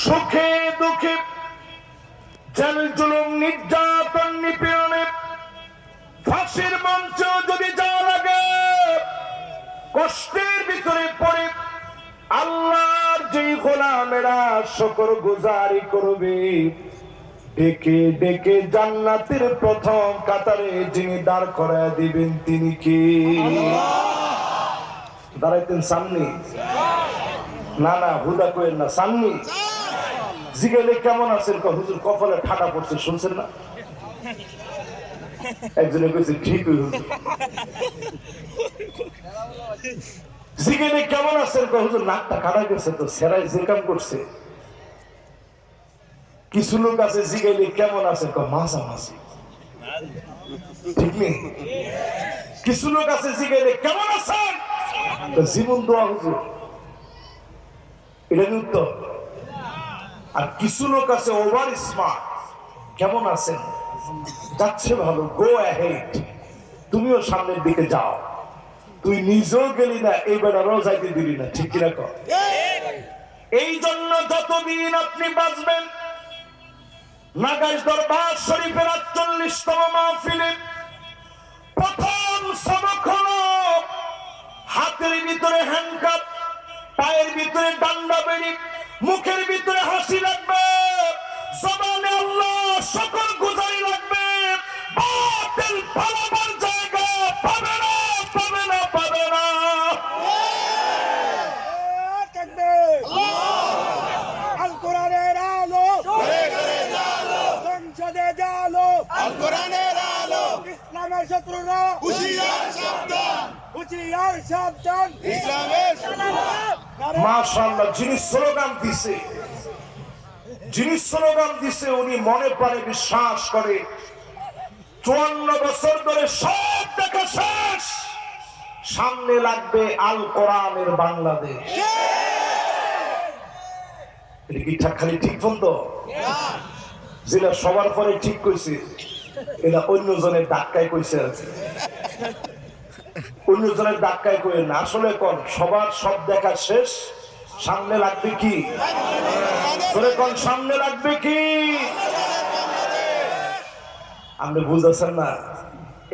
সুখে দুঃখে জেল জুলুম নির্যাতন নিপীড়নে ফাঁসির মঞ্চ যদি যাওয়া লাগে, কষ্টের ভিতরে পড়ে আল্লাহর যেই গোলামেরা শুকর গুজারি করবে, ডেকে ডেকে জান্নাতের প্রথম কাতারে যিনি দাঁড় করায় দিবেন তিনি কি? দাঁড়াইতেন সামনে? না না, হুদা করেন না, সামনে। জিগেলে কেমন আছেন? হুজুর কপালে ঠাটা পড়ছে, শুনছেন না? একজনে কইছে ঠিক হুজুর। জিগেলে কেমন আছেন? হুজুর নাকটা কাটা গেছে তো, সেরাই জিরকাম করছে। কিছু লোক আছে জিগাইলে কেমন আছে, মাঝামাঝি, ঠিক নেই? কিছু লোক আছে জিগাইলে কেমন আছেন, জীবন দোয়া হুজুর, এটা উত্তর। আর কিছু লোক আছে ওভার স্মার্ট, কেমন আছেন, যাচ্ছে ভালো, গো অ্যাহেড, তুমিও সামনের দিকে যাও। তুই নিজেও গেলি না, এই বেটারও যাইতে দিলি না, ঠিক কিনা কর? এই জন্য যতদিন আপনি বাঁচবেন, নাগাইশ দরবার শরীফের ৪৮তম মাহফিলে প্রথম সবক হলো হাতের ভিতরে হ্যান্ডকাপ, পায়ের ভিতরে ডান্ডা বেড়ি, মুখের ভিতরে হাসি রাখবে, জবানে আল্লাহ শুকর গুজারি রাখবে। বাতিল পালাবার জায়গা পাবে না, পাবে না, পাবে না। আল কোরআনের আলো, সংসদে জালো, আল কোরআনের আলো, ইসলামের শত্রুরা হুঁশিয়ার সাবধান, হুঁশিয়ার সাবধান, ইসলামের শত্রুরা। মাশাআল্লাহ, যিনি স্লোগান দিছে উনি মনে প্রাণে বিশ্বাস করে ৫৪ বছর ধরে সব দেখা শেষ, সামনে লাগবে আল কোরআনের বাংলাদেশ। এটা কি খালি ঠিক বন্ধ? যেটা সবার পরে ঠিক কইছে, এটা অন্যজনের ধাক্কায় কইছে, অন্যজনের ধাক্কায় কই না, আসলে কোন সবার সব দেখা শেষ, সামনে লাগবে কি? তোরে কোন সামনে লাগবে কি? আপনি বুঝতেছেন না?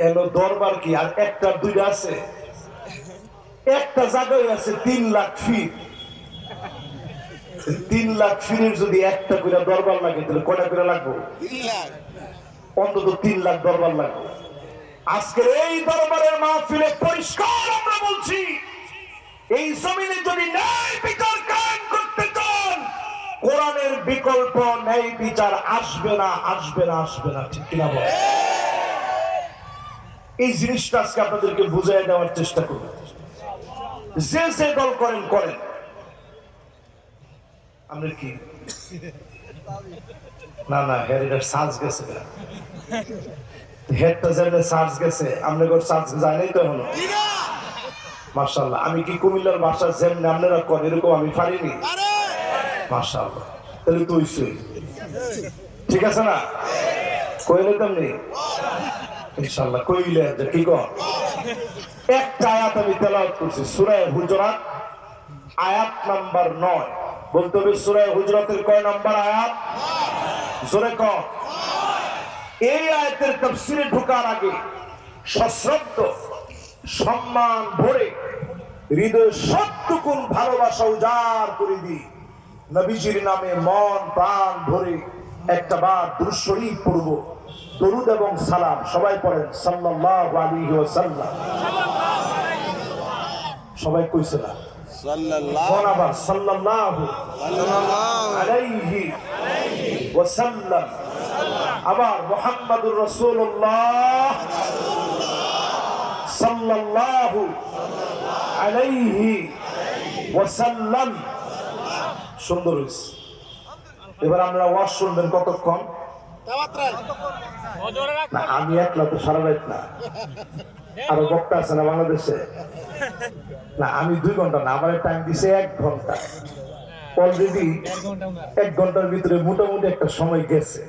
এলো দরবার কি আর একটা দুইটা আছে? একটা জায়গায় আছে ৩ লাখ ফিট। ৩ লাখ ফিটের যদি একটা করে দরবার লাগে, তাহলে কয়টা করে লাগবে? অন্তত ৩ লাখ দরবার লাগবে। আজকের এই দরবারের মাহফিলে পরিষ্কার আমরা বলছি, এই জমিনে যদি ন্যায় বিচার কায়েম করতে চান, কোরআনের বিকল্প ন্যায় বিচার আসবে না, আসবে না, আসবে না, ঠিক কিনা বল? এই জিনিসটা আজকে আপনাদেরকে বুঝিয়ে দেওয়ার চেষ্টা করব। যে যে দল করেন করেন, আমরা কি না না হেরিটার সাজ গেছে, হেডটা যেমন সাজ গেছে, আপনাদের সাজ যায় নাই তো এখনো। মাশাআল্লাহ, আমি কি কুমিল্লার ভাষা যেমন আপনারা করেন এরকম আমি পারিনি? মাশাআল্লাহ, তাহলে তো হইছই, ঠিক আছে না? কইলে তেমনি ইনশাআল্লাহ কইলে কি কর। একটা আয়াত আমি তেলাওয়াত করছি, সূরা হুজুরাত আয়াত নাম্বার ৯। বলতে হবে সূরা হুজুরাতের কয় নাম্বার আয়াত? জোরে কর। এই আয়াতের তাফসীরে ঢোকার আগে সশ্রদ্ধ সম্মান ভরে হৃদয় সবটুকুন ভালোবাসা উজাড় করে দিই, নবীজির নামে মন প্রাণ ভরে একটা বার দুরূদ শরীফ পড়ব। দরুদ এবং সালাম সবাই পড়েন, সাল্লাল্লাহু আলাইহি ওয়াসাল্লাম। সবাই কইছে না? সাল্লাল্লাহু আলাইহি ওয়াসাল্লাম। আবার মুহাম্মাদুর রাসূলুল্লাহ সাল্লাল্লাহু আলাইহি ওয়াসাল্লাম। সুন্দর হইছে। এবার আমরা ওয়াজ শুনবেন কতক্ষণ? না, আমি একলা তো সারা রাত না, আরো বক্তা আছে না বাংলাদেশে। না, আমি 2 ঘন্টা না, আমার টাইম দিছে 1 ঘন্টা। অলরেডি 1 ঘন্টার ভিতরে মোটামুটি একটা সময় গেছে।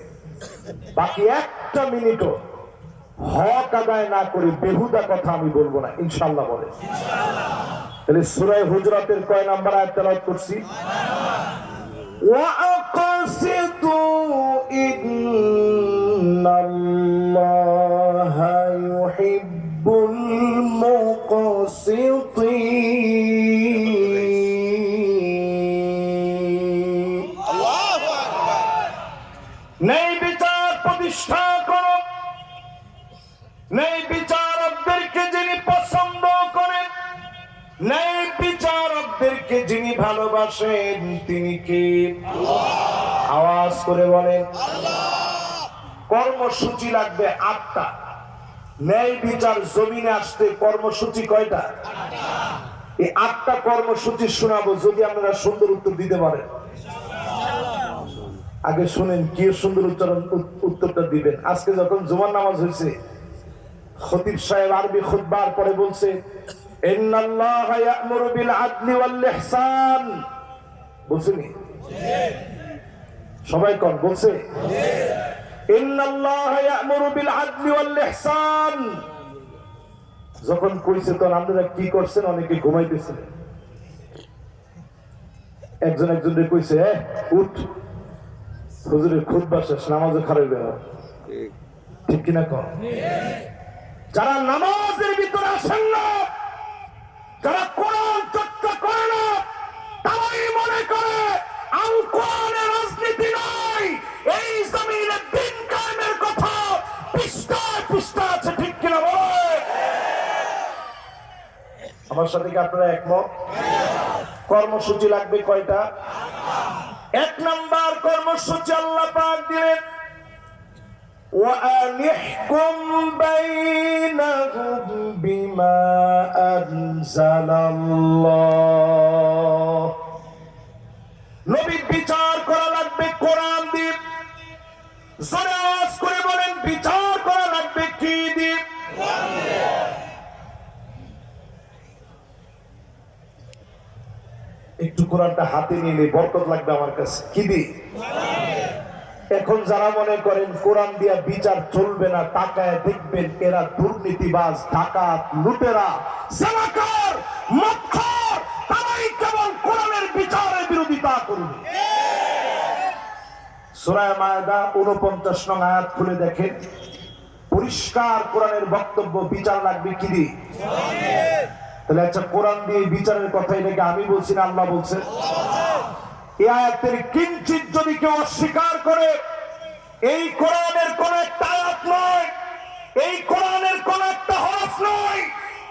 বাকি 1টা মিনিটও হক আদায় না করে বেহুদা কথা আমি বলবো না, ইনশাআল্লাহ বলে। তাহলে সূরা হুজুরাতের কয় নাম্বার আয়াত তেলাওয়াত করছি? وأقسطوا إن الله يحب المقسطين আল্লাহু আকবার। ন্যায় বিচার প্রতিষ্ঠা করো, ন্যায় বিচারকদেরকে যিনি পছন্দ করেন, ন্যায় বিচারকদেরকে যিনি ভালোবাসেন তিনি কে? আওয়াজ করে বলেন। কর্মসূচি লাগবে 8টা। ন্যায় বিচার জমিনে আসতে কর্মসূচি কয়টা? এই 8টা কর্মসূচি শোনাবো, যদি আপনারা সুন্দর উত্তর দিতে পারেন। আগে শুনেন কি সুন্দর উত্তরটা দিবেন। আজকে যখন জুমার নামাজ হয়েছে, খতিব সাহেব আরবি খুতবার পরে বলছে ইন্নাল্লাহা ইয়া'মুরু বিল আদলি ওয়াল ইহসান। বলছেনি? সবাই কোন বলছে? ইন্নাল্লাহা ইয়া'মুরু বিল আদলি ওয়াল ইহসান। যখন কইছে তখন আপনারা কি করছেন? অনেকে ঘুমাইতেছিলেন। একজন একজনকে কইছে উঠ, হুজুরের খুতবা শেষ, নামাজে খারাপ বেরো। ঠিক কিনা কর? যারা নামাজের ভিতরে আসেন না, যারা কোরআন চর্চা করে না, তারাই মনে করে আল কোরআনের রাজনীতি নয়, এই জমিনে দিন কায়েমের কথা পৃষ্ঠায় পৃষ্ঠা আছে। ঠিক কিনা বলে? আমার সাথে কি আপনারা একমত? কর্মসূচি লাগবে কয়টা? 1 নাম্বার কর্মসূচি আল্লাহ পাক দিলেন وَأَنِحْكُمْ بَيْنَهُمْ بِمَا أَنزَلَ اللَّهُ। নবী বিচার করা লাগবে কোরআন দিয়ে। জোরে আওয়াজ করে বলেন, বিচার করা লাগবে কি দিয়ে? কোরআন দিয়ে। একটু কোরআনটা হাতে নিলে বরকত লাগবে আমার কাছে। কি দিয়ে? এখন যারা মনে করেন কোরআন দিয়া বিচার চলবে না, তাকায় দেখবেন এরা দুর্নীতিবাজ, ডাকাত, লুটেরা, জালাকার, মদখোর, তারাই কেবল কোরআনের বিচারের বিরোধিতা করবে। সূরা মায়েদা 49 নং আয়াত খুলে দেখেন, পরিষ্কার কোরআনের বক্তব্য। বিচার লাগবে কি দিয়ে? তাহলে আচ্ছা, কোরআন দিয়ে বিচারের কথা এটাকে আমি বলছি না আল্লাহ বলছে? এই আয়াতের কিঞ্চিত যদি কেউ অস্বীকার করে, এই কোরআনের কোন একটা আয়াত নয়, এই কোরআনের কোন একটা হরফ নয়,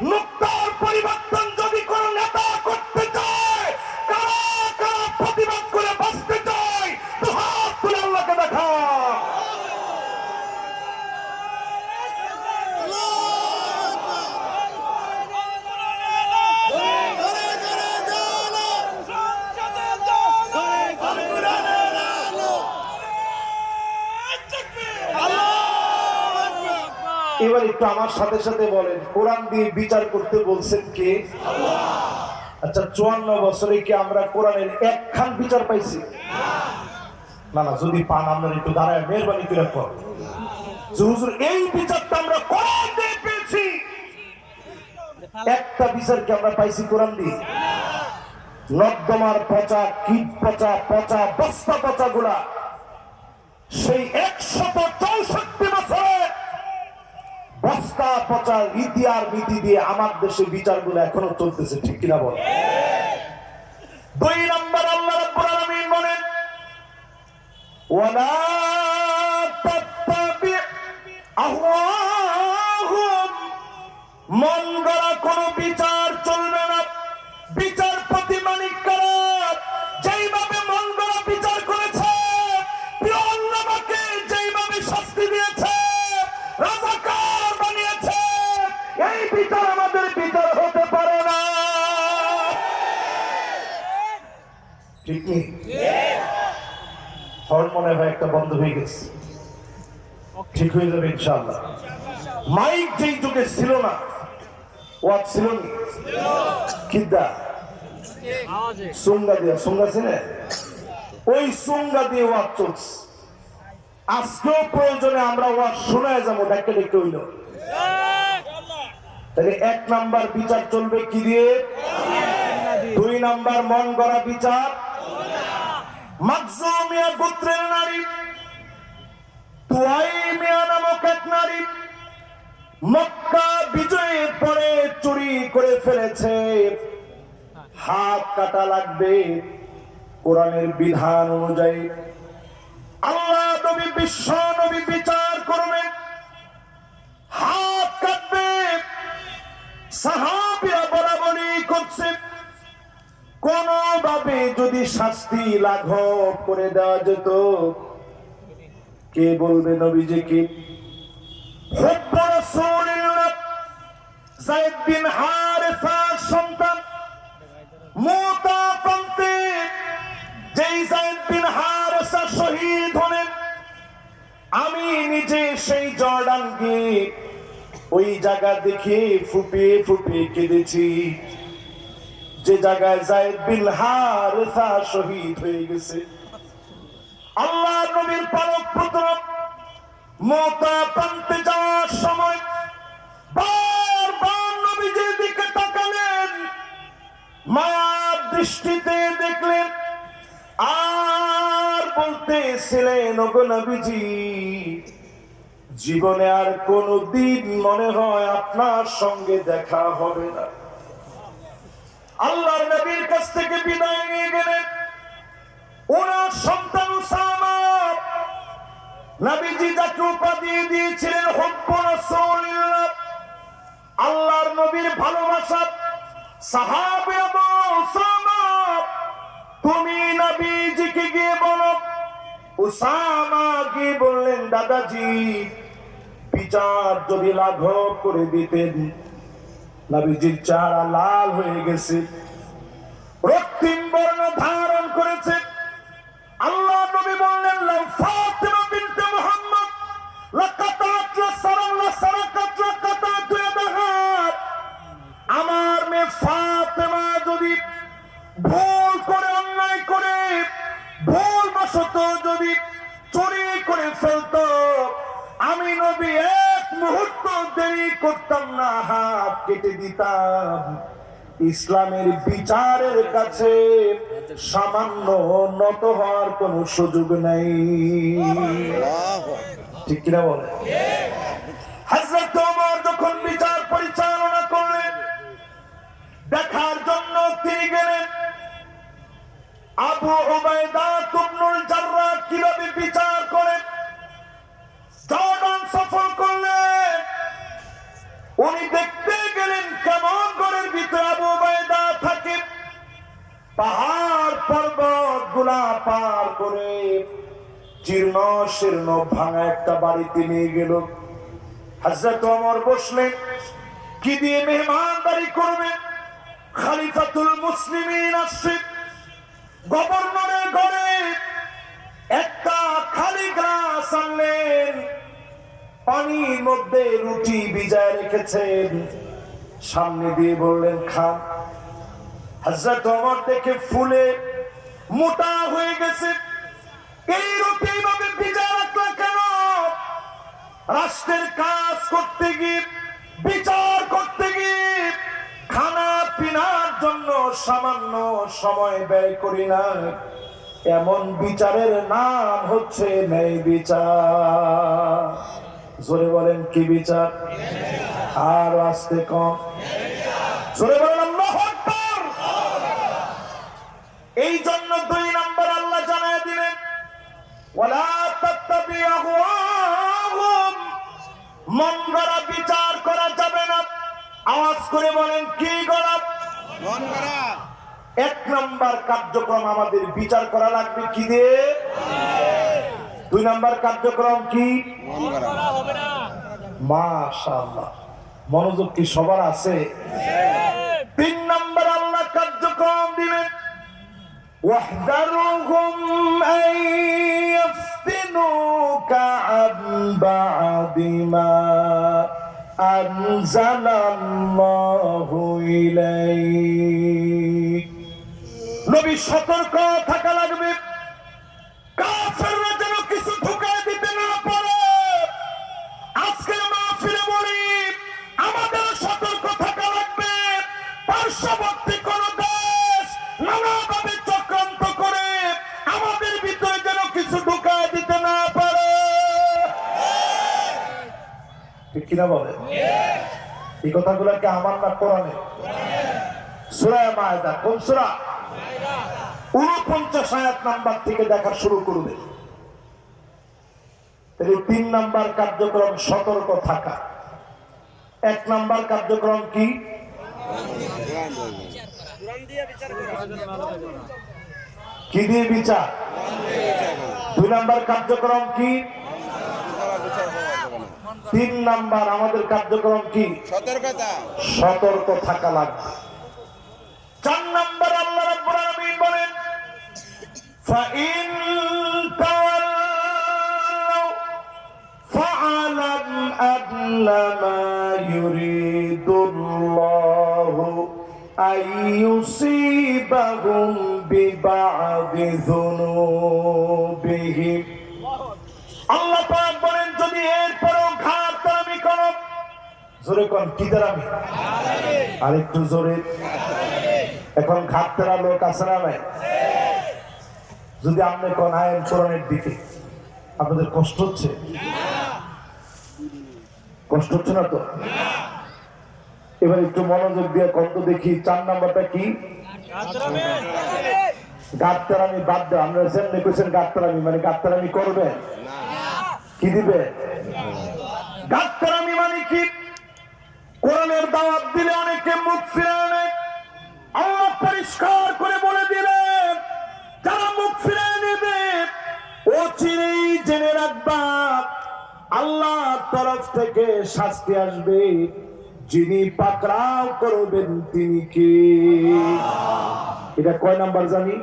নুক্তার পরিবর্তন যদি কোন নেতা করতে চায়, কারা কারা প্রতিবাদ করে বাঁচতে চায়, তো হাত তুলে আল্লাহকে দেখা। এবার একটু আমার সাথে সাথে বলেন, কোরআন দিয়ে বিচার করতে বলছেন কে? আচ্ছা, 54 বছরে কি আমরা কোরআনের একখান বিচার পাইছি? না না, যদি পান আপনার একটু দাঁড়ায় মেহরবানি করে কর। হুজুর, এই বিচারটা আমরা কোরআন দিয়ে পেয়েছি। একটা বিচার কি আমরা পাইছি কোরআন দিয়ে? নর্দমার পচা, কীট পচা, পচা বস্তা পচা গুলা সেই 164 বছরে বস্তা পচা রীতি আর নীতি দিয়ে আমার দেশে বিচারগুলো এখনো চলতেছে। ঠিক কিনা বল? 2 নম্বর আল্লাহ রাব্বুল আলামিন বলেন, ওয়ালা তাত্তাবি আহওয়াহুম, মন গড়া কোনো বিচার চলবে না। বিচারপতি মানিক কারা যেইভাবে মন গড়া বিচার করেছে, প্রিয় আল্লাহকে যেইভাবে শাস্তি দিয়েছে, রাজাকার বানিয়েছে, এই বিচার আমাদের বিচার হতে পারে না। ঠিক নেই? হল মনে হয় একটা বন্ধ হয়ে গেছে, ঠিক হয়ে যাবে ইনশাআল্লাহ। মাইক যেই যুগে ছিল না, ওয়াজ ছিল না, কিদা সুঙ্গা দিয়া, সুঙ্গা ছিলেন, ওই সুঙ্গা দিয়ে ওয়াজ চলছে। আজকেও প্রয়োজনে আমরা ওয়াজ শোনায় যাবো, ডেকে ডেকে হইল। তাহলে 1 নাম্বার বিচার চলবে কি দিয়ে? 2 নাম্বার মন গড়া বিচার, মাকজুমিয়া গোত্রের নারী তুয়াইমিয়া নামক এক নারী মক্কা বিজয়ের পরে চুরি করে ফেলেছে, হাত কাটা লাগবে। কোরআনের বিধান অনুযায়ী আল্লাহ নবী বিশ্ব নবী বিচার করবেন, হাত কাটবে। সাহাবীরা বলাবলি করছে, কোনভাবে যদি শাস্তি লাঘব করে দেওয়া যেত, কে বলবে নবীজিকে? হুব্ব রাসূলিল্লাহ যায়েদ বিন হারেসার সন্তান মুতা প্রান্তে যেই যায়েদ বিন হারেসা শহীদ হলেন, আমি নিজে সেই জর্ডান গিয়ে ওই জায়গা দেখে ফুপিয়ে ফুপিয়ে কেঁদেছি, যে জায়গায় যায়েদ বিন হারেসা শহীদ হয়ে গেছে। আল্লাহ নবীর পালক পুত্র মুতা প্রান্তে যাওয়ার সময় বারবার নবীজির দিকে তাকালেন, মায়ার দৃষ্টিতে দেখলেন, আর বলতেছিলেন, ওগো নবীজি, জীবনে আর কোনদিন মনে হয় আপনার সঙ্গে দেখা হবে না। আল্লাহর নবীর কাছ থেকে বিদায় নিয়ে গেলেন ওনার সন্তান উসামা। নবীজি যাকে উপাধি দিয়েছিলেন হুব্ব রাসূলিল্লাহ, আল্লাহর নবীর ভালোবাসা। সাহাবী আবু উসামা, তুমি নবীজিকে গিয়ে বলো। উসামা গিয়ে বললেন, দাদাজি, বিচার যদি লাঘব করে দিতেন। নবীজির চেহারা লাল হয়ে গেছে, রক্তিম বর্ণ ধারণ করেছে। আল্লাহ নবী বললেন, লাউ ফাতিমা বিনতে মুহাম্মদ লাকাতাত লাসারাল লাসারাকাত লাকাতাত ইয়াদাহা, আমার মেয়ে ফাতিমা যদি ভুল করে, অন্যায় করে, ভুলবশত যদি চুরি করে ফেলতো, আমি নবী এক মুহূর্ত দেরি করতাম না, হাত কেটে দিতাম। ইসলামের বিচারের কাছে সামান্য নত হওয়ার কোন সুযোগ নেই, ঠিক কিনা বলে? হযরত ওমর যখন বিচার পরিচালনা করলেন, দেখার জন্য তিনি গেলেন আবু উবাইদা ইবনুল জাররাহ কিভাবে বিচার করেন। জর্ডান সফর করলেন, উনি দেখতে গেলেন কেমন ঘরের ভিতরে আবু উবাইদা থাকে। পাহাড় পর্বত গুলা পার করে জীর্ণ শীর্ণ ভাঙা একটা বাড়িতে নিয়ে গেল। হযরত ওমর বসলেন, কি দিয়ে মেহমানদারি করবেন? খলিফাতুল মুসলিমিন আসছে, গভর্নরের ঘরে একটা খালি গ্লাস আনলেন, পানির মধ্যে রুটি ভিজায় রেখেছেন, সামনে দিয়ে বললেন, খান। হযরত ওমর দেখে ফুলে মোটা হয়ে গেছে, এই রুটি ভাবে ভিজায় রাখলা কেন? রাষ্ট্রের কাজ করতে গিয়ে, বিচার করতে গিয়ে, খানা পিনার জন্য সামান্য সময় ব্যয় করি না। এমন বিচারের নাম হচ্ছে ন্যায় বিচার। জোরে বলেন, কি বিচার? আর আস্তে কম, জোরে বলেন আল্লাহু আকবার। এই জন্য 2 নম্বর আল্লাহ জানায় দিলেন, ওয়ালা তাত্তাবি আহওয়াহুম, মন গড়া বিচার করা যাবে না। আওয়াজ করে বলেন, কি গড়া? মন গড়া। 1 নম্বর কার্যক্রম আমাদের বিচার করা লাগবে কি দিয়ে? 2 নম্বর কার্যক্রম কি? মন গড়া হবে না। মাশাআল্লাহ, মনোযোগ কি সবার আছে? 3 নম্বর আল্লাহ কার্যক্রম দিলেন, ওয়াহদারুহুম আন ইয়াফতিনুকা আন বা'দি মা আনজালাল্লাহু ইলাইক। নবী সতর্ক থাকা লাগবে, কাফেররা যেন কিছু ঢুকায় দিতে না পারে। আজকের মাহফিলে বলি, আমাদের সতর্ক থাকা লাগবে। পার্শ্ববর্তী কোন দেশ নানাভাবে চক্রান্ত করে আমাদের কিনা বলে? এই কথাগুলো কি আমার না কোরআনে? সূরা মায়দা, কোন সূরা? 49 আয়াত নাম্বার থেকে দেখা শুরু করবে। তাহলে 3 নাম্বার কার্যক্রম সতর্ক থাকা। 1 নাম্বার কার্যক্রম কি? কি দিয়ে বিচার? 2 নাম্বার কার্যক্রম কি? 3 নাম্বার আমাদের কার্যক্রম কি? সতর্ক থাকা লাগবে। 4 নাম্বার আল্লাহ রাব্বুল আলামিন বলেন ফাইন তাওয়াল্লাউ ফাআলাম আন্নামা ইউরিদুল্লাহু আইয়ুসিবাহুম বিবা'দি যুনুবিহিম। আল্লাহ পাক বলেন যদি এরপরও ঘাটতারামি করো, জোরে কোন কি দাঁড়ামি? আর একটু জোরে। এখন ঘাটতারা লোক আছে না নাই? যদি আপনি কোন আইন কোরআনের দিকে, আপনাদের কষ্ট হচ্ছে? কষ্ট হচ্ছে না তো? এবার একটু মনোযোগ দিয়ে কত দেখি 4 নাম্বারটা কি? গাত্তারামি বাদ দেওয়া। আমরা যেমনি কইছেন গাত্তারামি মানে গাত্তারামি করবে কি দিবে? গাত্তারামি মানে কি? কোরআনের দাওয়াত দিলে অনেকে মুখ ফিরায় নেয়। আল্লাহ পরিষ্কার করে বলে দিলেন যারা মুখ ফিরায় নেবে ও চিরেই জেনে রাখবা আল্লাহর তরফ থেকে শাস্তি আসবে। যিনি পাকড়াও করবেন তিনি কে? এটা কয় নাম্বার জানি?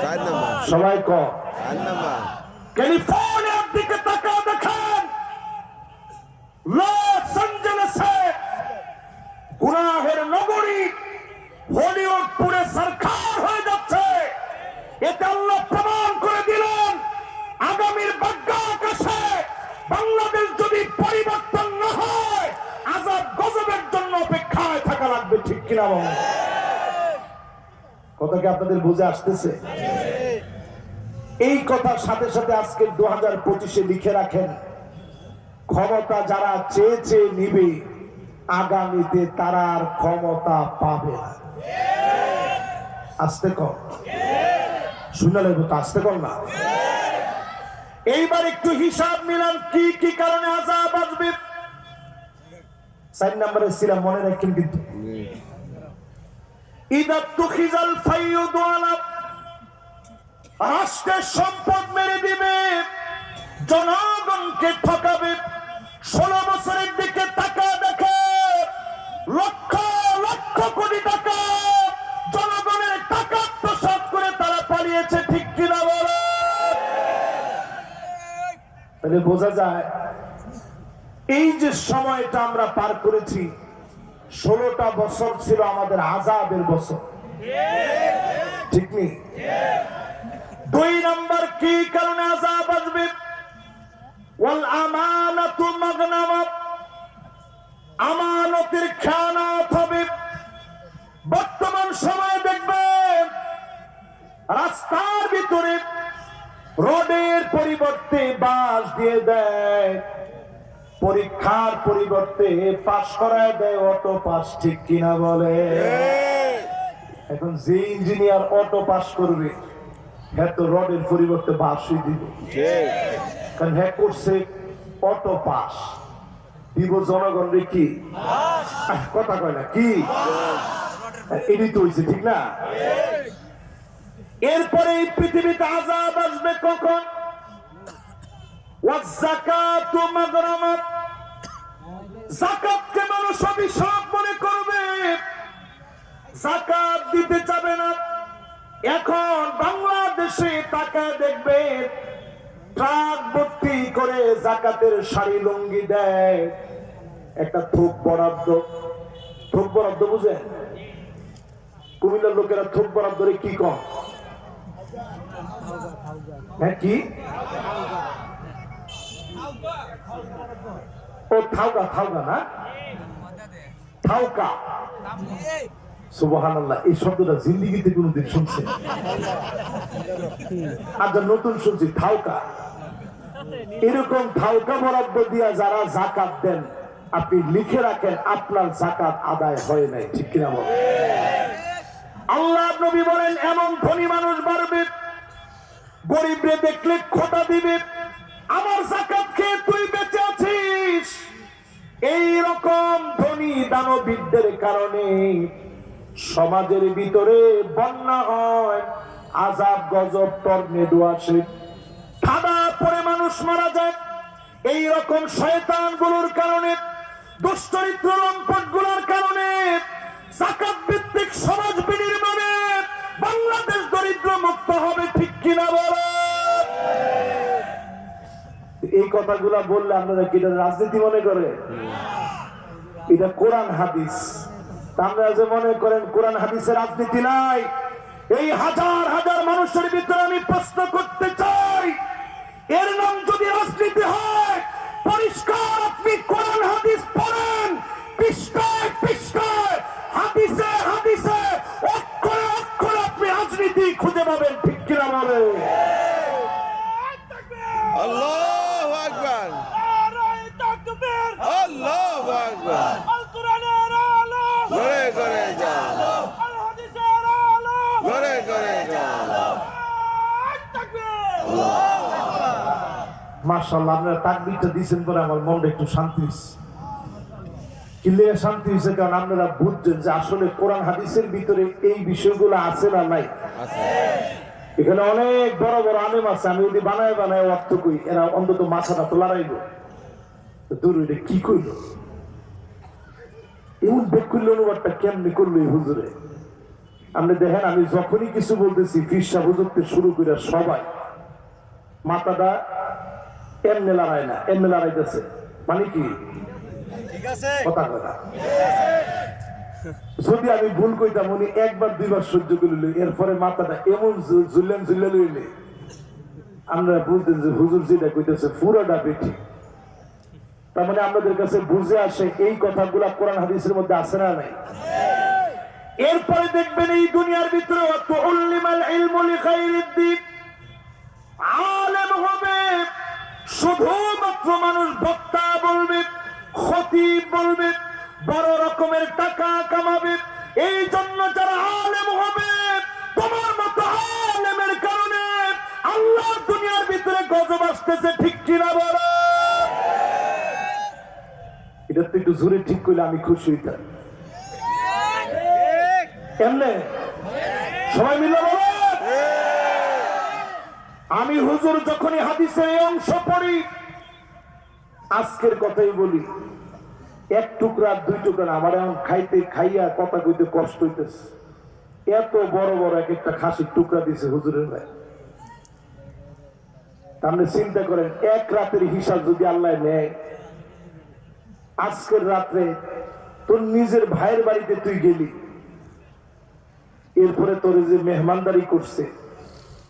4 নাম্বার। সবাই ক 4 নাম্বার। ক্যালিফোর্নিয়ার দিকে তাকাও, দেখেন লস অ্যাঞ্জেলেসে গুনাহের নগরী হলিউড পুরে সরকার হয়ে যাচ্ছে। এটা আল্লাহ প্রমাণ করে দিলেন আগামীর ভাগ্য আকাশে বাংলাদেশ যদি পরিবর্তন না হয় আযাব গজবের জন্য অপেক্ষায় থাকা লাগবে। ঠিক কিনা বলেন? কথা কি আপনাদের বুঝে আসতেছে? এই কথার সাথে সাথে আজকে 2025-এ লিখে রাখেন ক্ষমতা যারা চেয়েছে নিবে আগামীতে তারা আর ক্ষমতা পাবে না। আসতে কম শুনলে তো আসতে কম না। এইবার একটু হিসাব মিলান কি কি কারণে আযাব আসবে। 4 নম্বরে ছিলাম, মনে রাখেন কিন্তু ইদা তুখিজাল ফাইয়ুদু আলা, রাষ্ট্রের সম্পদ মেরে দিবে, জনগণকে ঠকাবে। 16 বছরের দিকে টাকা দেখে লক্ষ লক্ষ কোটি টাকা জনগণের টাকা প্রসাদ করে তারা পালিয়েছে। ঠিক কিনা বলো? তাহলে বোঝা যায় এই যে সময়টা আমরা পার করেছি 16টা বছর ছিল আমাদের আযাবের বছর। ঠিক নেই? 2 নাম্বার কি কারণে আযাব আসবে? ওয়াল আমানাতু মাগনামা, আমানতের খেয়ানত হবে। বর্তমান সময়ে দেখবেন রাস্তার ভিতরে রোডের পরিবর্তে বাস দিয়ে দেয়, পরীক্ষার পরিবর্তে পাস করায় দেয় অটো পাস। ঠিক কিনা বলে? এখন যে ইঞ্জিনিয়ার অটো পাস করবে হ্যাঁ তো রোডের পরিবর্তে বাসই দিবে, কারণ হ্যাঁ করছে অটো পাস। দিব জনগণ রে কি কথা কয় না কি? এটাই তো হয়েছে। ঠিক না? এরপরে এই পৃথিবীতে আযাব আসবে কখন? ওয়াযাকাতু মাগরামা, যাকাতকে মানুষ অভিশাপ মনে করবে, যাকাত দিতে চাবে না। এখন বাংলাদেশে তাকায় দেখবে ট্রাক ভর্তি করে যাকাতের শাড়ি লুঙ্গি দেয়। একটা থোক বরাদ্দ, থোক বরাদ্দ বুঝেন? কুমিল্লার লোকেরা থোক বরাদ্দরে কি কম? হ্যাঁ কি? ও থাউকা, থাউকা না থাউকা। সুবহানাল্লাহ, এই শব্দটা জিন্দেগিতে কোনোদিন শুনছেন? আজ নতুন শুনছি থাউকা। এরকম থাউকা বরাদ্দ দিয়া যারা যাকাত দেন আপনি লিখে রাখেন আপনার যাকাত আদায় হয় নাই, ঠিক কিনা বলেন? আল্লাহ নবী বলেন এমন ধনী মানুষ বাড়বে, গরিবরে দেখলে খোঁটা দিবে, আমার যাকাত খেয়ে তুই বেঁচে আছিস। এই রকম ধনী দানবীরদের কারণে সমাজের ভিতরে বন্যা হয়, আযাব গজব টর্নেডো আসে, ঠাডা পড়ে মানুষ মারা যায়। এই রকম শয়তান গুলোর কারণে, দুশ্চরিত্র লম্পট গুলোর কারণে যাকাত ভিত্তিক সমাজ বিনির্মাণে বাংলাদেশ দরিদ্র মুক্ত হবে, ঠিক কিনা বলো? এই কথাগুলা বললে আপনারা কি এটা রাজনীতি মনে করে? এটা কোরআন হাদিস। আমরা যে মনে করেন কোরআন হাদিসের রাজনীতি নাই, এই হাজার হাজার মানুষের ভিতরে আমি প্রশ্ন করতে চাই, এর নাম যদি রাজনীতি হয়, পরিষ্কার আপনি কোরআন হাদিস পড়েন, পৃষ্ঠায় পৃষ্ঠায়, হাদিসে হাদিসে, অক্ষরে অক্ষরে আপনি রাজনীতি খুঁজে পাবেন, ঠিক কিনা বলে? আল্লাহু আকবার, নারায়ে তাকবীর, আল্লাহু আকবার, আল কোরআনের আলো ঘরে ঘরে জ্বালো, আল হাদিসের আলো ঘরে ঘরে জ্বালো, তাকবীর, আল্লাহু আকবার। মাশাআল্লাহ, আপনারা তাকবীরটা দিয়েছেন পরে আমার মনটা একটু শান্তি হয়েছে। কি লেগে শান্তি হয়েছে? কারণ আপনারা বুঝছেন যে আসলে কোরআন হাদিসের ভিতরে এই বিষয়গুলো আছে না নাই? এখানে অনেক বড় বড় আলেম আছে, আমি যদি বানায় বানায় অর্থ কই, এরা অন্তত মাথাটা তো লড়াইব, দূর এটা কি কইল, এমন বেক করলে অনুবাদটা কেমনি করলো এই হুজুরে? আপনি দেখেন, আমি যখনই কিছু বলতেছি ফিরসা হুজুরতে শুরু করে সবাই মাথাটা এমনি লড়ায় না, এমনি লড়াইতেছে। মানে কি কথা কথা, যদি আমি ভুল কইতাম উনি একবার দুইবার সহ্য করলে, এরপরে মাথাটা এমন ঝুললেন ঝুললে লইলে আমরা বুঝতেন যে হুজুর যেটা কইতেছে পুরোটা বেঠিক। তার মানে আমাদের কাছে বুঝে আসে এই কথাগুলা কোরআন হাদিসের মধ্যে আছে না নাই? এরপরে দেখবেন এই দুনিয়ার ভিতরে আলেম হবে, শুধুমাত্র মানুষ বক্তা বলবে, খতিব বলবে, বড় রকমের টাকা কামাবে। এই জন্য যারা আলেম হবে, তোমার মতো আলেমের কারণে আল্লাহ দুনিয়ার ভিতরে গজব আসতেছে, ঠিক কিনা বলো? এটা তো একটু জোরে ঠিক করলে আমি খুশি হইতাম। কেমনে সবাই মিলে বলো? আমি হুজুর যখনই হাদিসের এই অংশ পড়ি, আজকের কথাই বলি, এক টুকরা দুই টুকরা আমার এখন খাইতে খাইয়া কথা কইতে কষ্ট হইতেছে। এত বড় বড় এক একটা খাসির টুকরা দিছে হুজুরের ভাই। আপনি চিন্তা করেন, এক রাতের হিসাব যদি আল্লাহ নেয়, আজকের রাত্রে তোর নিজের ভাইয়ের বাড়িতে তুই গেলি, এরপরে তোর যে মেহমানদারি করছে,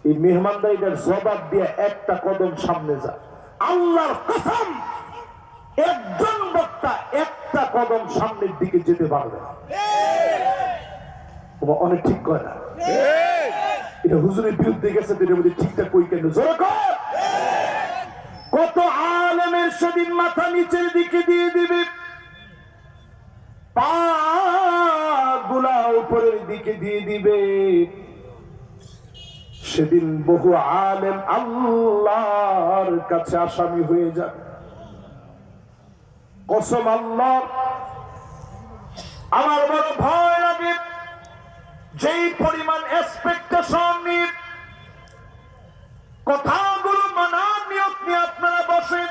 এই মেহমানদারিটার জবাব দিয়ে একটা কদম সামনে যা। আল্লাহর কসম, একজন বক্তা একটা কদম সামনের দিকে যেতে পারবে না। অনেক ঠিক করে না, এটা হুজুরের বিরুদ্ধে গেছে, এটার মধ্যে ঠিকঠাক কই কেন? জোরে কর। কত আলেমের সেদিন মাথা নিচের দিকে দিয়ে দিবে, পা গুলা উপরের দিকে দিয়ে দিবে। সেদিন বহু আলেম আল্লাহর কাছে আসামি হয়ে যাবে। কসম আল্লাহ, আমার বড় ভয় লাগে, যেই পরিমাণ এক্সপেকটেশন নিয়ে কথাগুলো মানার নিয়ত নিয়ে আপনারা বসেন,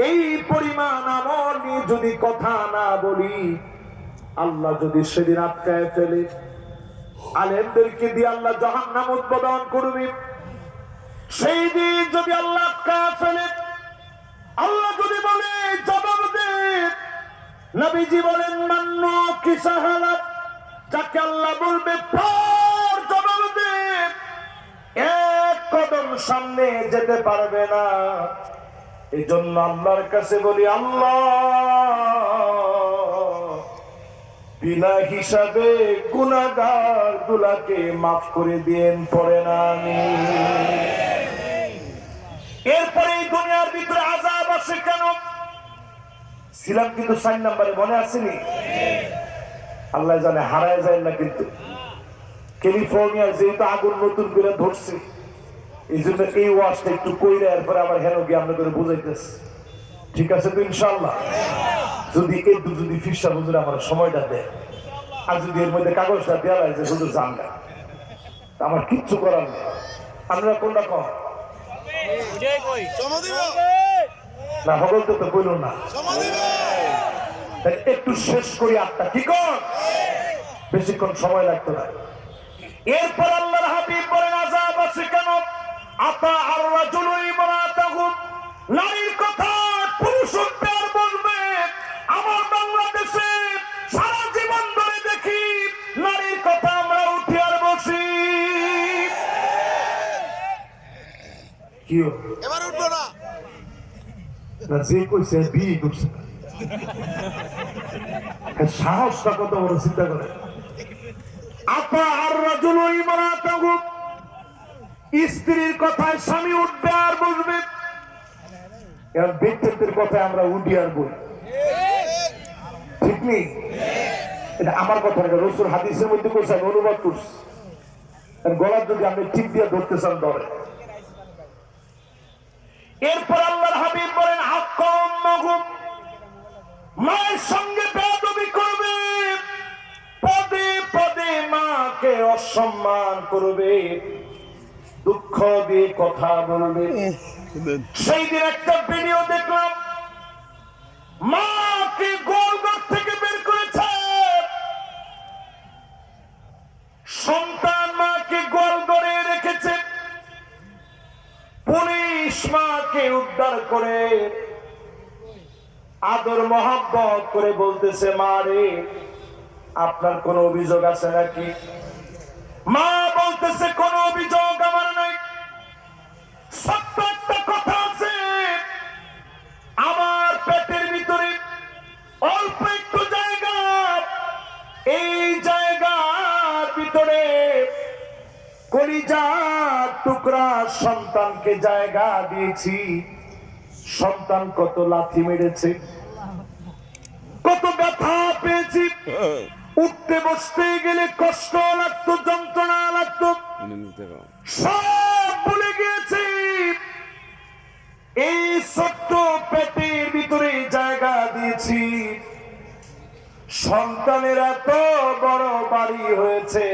এই পরিমাণ আমল নিয়ে যদি কথা না বলি, আল্লাহ যদি সেদিন আটকায় ফেলে, আলেমদেরকে দিয়ে আল্লাহ জাহান্নাম উদ্বোধন করবে। সেই দিন যদি আল্লাহ আটকায় ফেলে, আল্লাহ যদি বলে জবাব দে, নবীজি বলেন মান্নু কি সাহালাত, যাকে আল্লাহ বলবে পর জবাব দে, এক কদম সামনে যেতে পারবে না। এই জন্য আল্লাহর কাছে বলি, আল্লাহ বিনা হিসাবে গুনাহগার গুলাকে মাফ করে দিয়েন, পড়ে না আমি। এরপরে এই দুনিয়ার ভিতরে আযাব আসে কেন? ছিলাম কিন্তু 4 নম্বরে, মনে আসেনি? আল্লাহ জানে হারায় যায় না। কিন্তু ক্যালিফোর্নিয়ার যেহেতু আগুন নতুন করে ধরছে, এই জন্য এই ওয়াজটা একটু কইরা এরপরে আবার হেন গিয়ে আমরা করে বুঝাইতেছি। ঠিক আছে তো ইনশাআল্লাহ? যদি একটু যদি ফিরসা হুজুর আমার সময়টা দেয়, আর যদি এর মধ্যে কাগজটা দেওয়া হয় যে হুজুর জান না, আমার কিচ্ছু করার নেই। আপনারা কোনটা কম না হগল তো বলল না, একটু শেষ করি আটটা, কি কর বেশিক্ষণ সময় লাগতো না। এরপর আল্লাহর হাবিব বলেন আযাব আছে কেন? আতা আর রাজুলু ইমরাতাহু, নারীর কথা পুরুষ উঠবে আর বলবে। আমার বাংলাদেশে সারা জীবন ধরে দেখি নারীর কথা আমরা উঠি আর বসি। কি এবার উঠবো না, যে কইছে বিয়ে করছে, সাহসটা কত বড় চিন্তা করে। আপা আর রাজুলু ইমরাতাহু, স্ত্রীর কথায় স্বামী উঠবে আর বসবে। এখন ব্যক্তিত্বের কথায় আমরা উঠি আর বলি, ঠিক নেই? এটা আমার কথা না, রাসূল হাদিসের মধ্যে কইছে, আমি অনুবাদ করছি। গলার যদি আপনি ঠিক দিয়ে ধরতে চান ধরে। এরপর আল্লাহর হাবিব বলেন আক্কাম, মায়ের সঙ্গে বেয়াদবি করবে, পদে পদে মাকে অসম্মান করবে, দুঃখ দিয়ে কথা বলবে। সেই দিন একটা ভিডিও দেখলাম, মাকে গোলঘর থেকে বের করেছে, সন্তান মাকে গোলঘরে রেখেছে, পুলিশ মাকে উদ্ধার করে আদর মহব্বত করে বলতেছে, মা রে আপনার কোন অভিযোগ আছে নাকি? মা বলতেছে কোন অভিযোগ আমার নাই, সত্য একটা কথা আছে, আমার পেটের ভিতরে অল্প একটু জায়গা, এই জায়গার ভিতরে কলিজার টুকরা সন্তানকে জায়গা দিয়েছি। সন্তান কত লাথি মেরেছে, কত ব্যথা পেয়েছি, উঠতে বসতে গেলে কষ্ট লাগতো, যন্ত্রণা লাগতো, সব ভুলে গিয়েছি। এই ছোট্ট পেটের ভিতরে জায়গা দিয়েছি, সন্তানের এত বড় বাড়ি হয়েছে,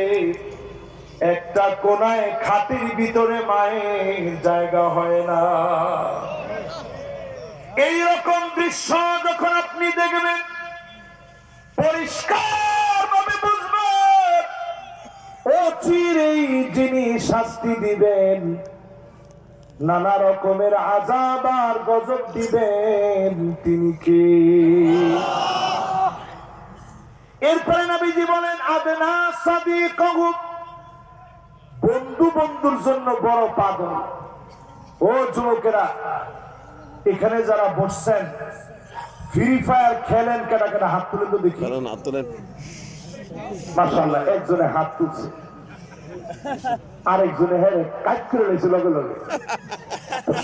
একটা কোনায় খাটের ভিতরে মায়ের জায়গা হয় না। এই রকম দৃশ্য যখন আপনি দেখবেন, পরিষ্কার ভাবে বুঝবেন অচিরেই যিনি শাস্তি দিবেন, নানা রকমের আযাব আর গজব দিবেন, তিনি কে? এরপরে নবীজি বলেন আদনা সাদিকাহু, বন্ধু বন্ধুর জন্য বড় পাগল। ও যুবকেরা, এখানে যারা বসছেন ফ্রি ফায়ার খেলেন, কেনা কেনা হাত তুলে তো দেখি। মাশাআল্লাহ, একজনে হাত তুলছে, আরেকজনে হ্যাঁ কাজ করে রয়েছে লগে লগে।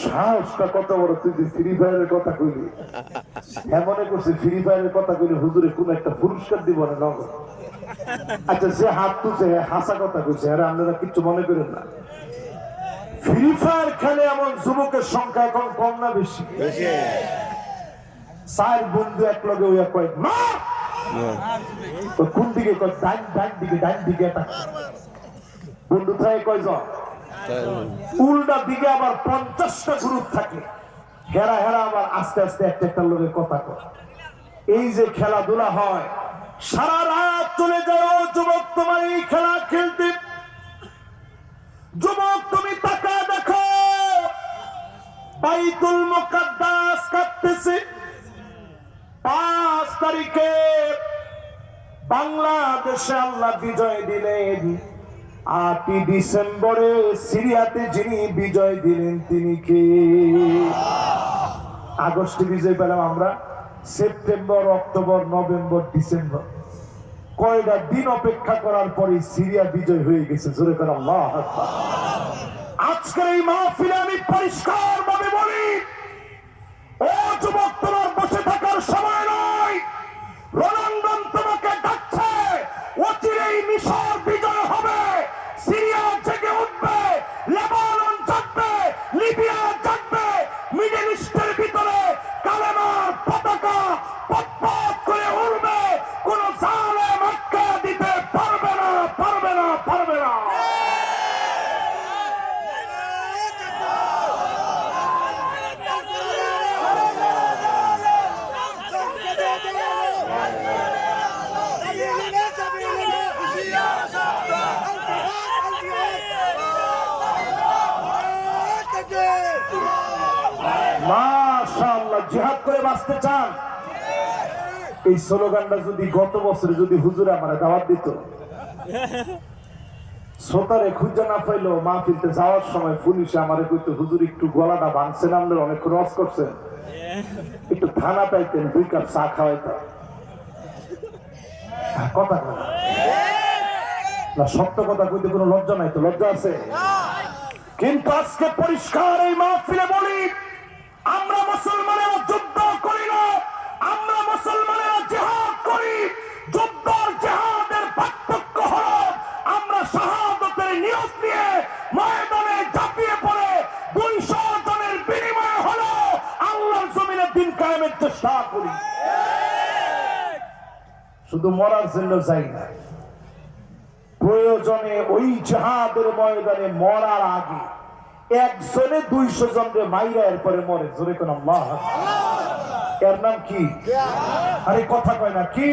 সাহসটা কত বড়! তুই যে ফ্রি ফায়ারের কথা কইলি, হ্যাঁ মনে করছে ফ্রি ফায়ারের কথা কইলে হুজুরে কোন একটা পুরস্কার দিব না নগদ। আচ্ছা, যে হাত তুলছে হাসা কথা কইছে, আরে আপনারা কিচ্ছু মনে করেন না। ফ্রি ফায়ার খেলে এমন যুবকের সংখ্যা এখন কম না বেশি? চার বন্ধু এক লগে ওই কয় মা, কোন দিকে কয় ডান দিকে, ডান দিকে একটা বন্ধু থাকে কয়জন, উল্টা দিকে আবার 50টা গ্রুপ থাকে, হেরা হেরা আবার আস্তে আস্তে একটা একটা লোকের কথা কয়। এই যে খেলাধুলা হয়, সারা রাত চলে যাও যুবক তোমার এই খেলা খেলতে। যুবক তুমি তাকা দেখো, বাইতুল মুকাদ্দাস কাঁপতেছে। 5 তারিখে বাংলাদেশে আল্লাহ বিজয় দিলেন, 8 ডিসেম্বরে সিরিয়াতে যিনি বিজয় দিলেন তিনি কে? আগস্টে বিজয় পেলাম আমরা, সেপ্টেম্বর, অক্টোবর, নভেম্বর, ডিসেম্বর, কয়টা দিন অপেক্ষা করার পরে সিরিয়া বিজয় হয়ে গেছে। জোরে করে আল্লাহু আকবার। আজকের এই মাহফিলে আমি পরিষ্কার ভাবে বলি, ও যুবক, তোমার বসে থাকার সময় নয়। রণাঙ্গন তোমাকে ডাকছে, অচিরেই মিশর বিজয় হবে, সিরিয়া জেগে উঠবে, লেবানন জাগবে, লিবিয়া জাগবে, মিডল ইস্টের ভিতরে কালেমার পতাকা পথ করে উড়বে, কোন জালেম আটকে দিতে পারবে না, পারবে না, পারবে না। মাশাআল্লাহ, জিহাদ করে বাঁচতে চান? এই স্লোগানটা যদি গত বছরে যদি হুজুর আমার দাওয়াত দিত, শ্রোতারে খুঁজে না পাইলো, মাহফিলতে যাওয়ার সময় পুলিশে আমারে কইতো, হুজুর একটু গলাটা ভাঙছেন, আমাদের অনেক রস করছেন, একটু থানা পাইতেন, 2 কাপ চা খাওয়াইতাম। কথা বলা না, সত্য কথা কইতে কোনো লজ্জা নাই তো? লজ্জা আছে? কিন্তু আজকে পরিষ্কার এই মাহফিলে বলি, আমরা মুসলমানেরা যুদ্ধ করি না, আমরা মুসলমানেরা জিহাদ করি। যুদ্ধ আর জিহাদের পার্থক্য হলো, আমরা শাহাদাতের নিয়ত নিয়ে ময়দানে ঝাঁপিয়ে পড়ে 200 জনের বিনিময় হলো আল্লাহর জমিনে দিন কায়েমের চেষ্টা করি। শুধু মরার জন্য যাই না, প্রয়োজনে ওই জিহাদের ময়দানে মরার আগে একজনে 200 জনকে মাইরা এরপরে মরে। জোরে কোন আল্লাহ। এর নাম কি? আরে কথা কয় না কি?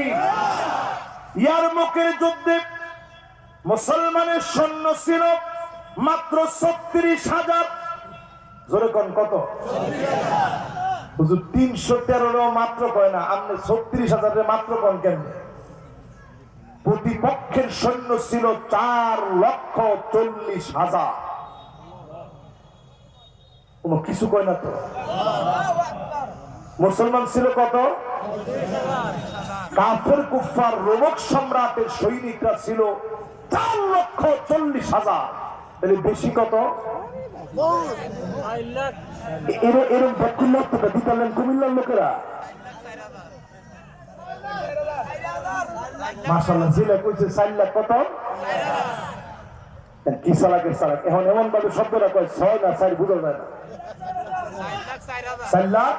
ইয়ারমুকের যুদ্ধে মুসলমানের সৈন্য ছিল মাত্র 36,000। জোরে কোন কত? হুজুর 313 মাত্র কয় না, আপনি 36,000 মাত্র কোন কেন? প্রতিপক্ষের সৈন্য ছিল 4,40,000। কোনো কিছু কয় না তো? মুসলমান ছিল কত? কাফের কুফার রোমক সম্রাটের সৈনিকরা ছিল 4,40,000। তাহলে বেশি কত? এরকম বকুল্লাহটা দিতালেন কুমিল্লার লোকেরা। মাশাআল্লাহ, জিলা কইছে 4 লাখ কত? কি সালাকের সালাক, এখন এমন ভাবে শব্দটা কয় 6 না 4 বুঝা যায় না। 4 লাখ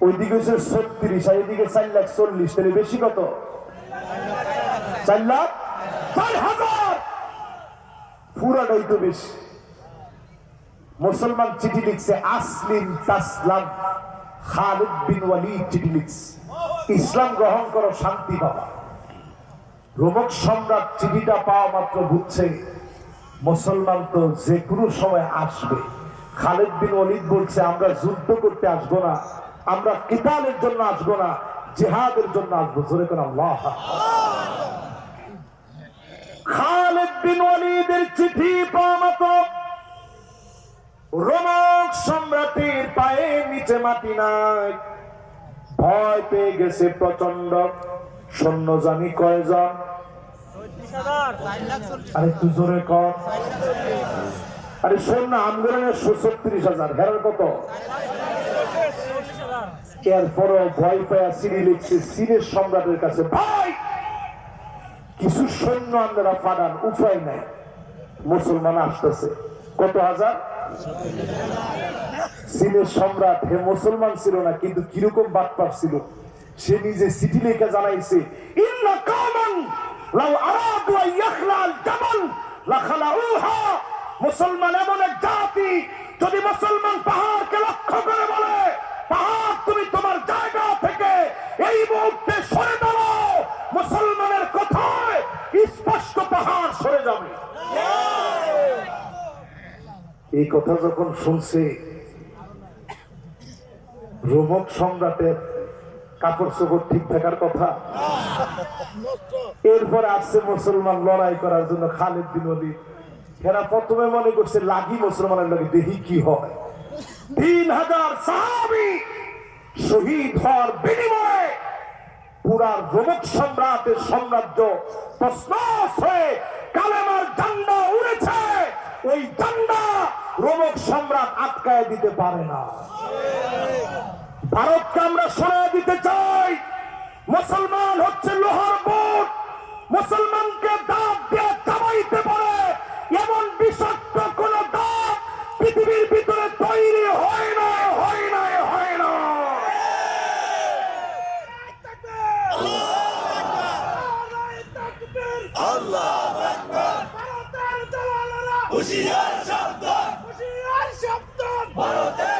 ওইদিকে হচ্ছে 36 আর এদিকে 4,40,000, তাহলে বেশি কত? 4,04,000। পুরাটাই তো বেশি। মুসলমান চিঠি লিখছে, আসলিম তাসলাম। খালিদ বিন ওয়ালিদ চিঠি লিখছে, ইসলাম গ্রহণ করো, শান্তি পাবা। রোমক সম্রাট চিঠিটা পাওয়া মাত্র বুঝছে মুসলমান তো যে কোনো সময় আসবে। খালিদ বিন ওয়ালিদ বলছে, আমরা যুদ্ধ করতে আসবো না, আমরা কিতালের জন্য আসবো না, জিহাদের জন্য আসবো। জোরে কোন আল্লাহ। খালিদ বিন ওয়ালিদের চিঠি পাওয়া মাত্র রোমক সম্রাটের পায়ের নিচে মাটি নাই, ভয় পেয়ে গেছে প্রচন্ড। সৈন্য জানি কয়জন? আরে তুই জোরে কর। আরে সৈন্য আমগরের 36,000, হেরার কত? এরপরও ভয় পায়া চিঠি লিখছে চীনের সম্রাটের কাছে, ভাই কিছু সৈন্য আপনারা পাঠান, উপায় নাই, মুসলমান আসতেছে। কত হাজার? চীনের সম্রাট হে মুসলমান ছিল না, কিন্তু কিরকম বাটপার ছিল, সে নিজে চিঠি লিখে জানাইছে, ইন্না কামান লাউ আরাদু আন ইয়াখলাল জাবাল লাখালাউহা। মুসলমান এমন এক জাতি, যদি মুসলমান পাহাড়কে লক্ষ্য করে বলে, পাহাড় তুমি তোমার জায়গা থেকে এই মুহূর্তে সরে দাঁড়াও, মুসলমানের কথায় স্পষ্ট পাহাড় সরে যাবে। এই কথা যখন শুনছে, রোমক সম্রাটের কাপড় চোপড় ঠিক থাকার কথা। এরপরে আসছে মুসলমান লড়াই করার জন্য খালিদ বিন ওয়ালিদ। এরা প্রথমে মনে করছে লাগি মুসলমানের লাগে, দেখি কি হয়। 3,000 সাহাবী শহীদ হওয়ার বিনিময়ে পুরা রোমক সম্রাটের সাম্রাজ্য তছনছ হয়ে কালেমার ঝান্ডা উড়েছে। ওই ঝান্ডা রোমক সম্রাট আটকায় দিতে পারে না। ভারতকে আমরা শোনা দিতে চাই, মুসলমান হচ্ছে লোহার বুট, মুসলমানকে দাঁত দিয়ে চাবাইতে পারে এমন বিষাক্ত কোন দাঁত পৃথিবীর ভিতরে তৈরি হয় না, হয় না, হয় না। আল্লাহু আকবার। ভারতের দালালেরা হুঁশিয়ার সাবধান, হুঁশিয়ার সাবধান। ভারতের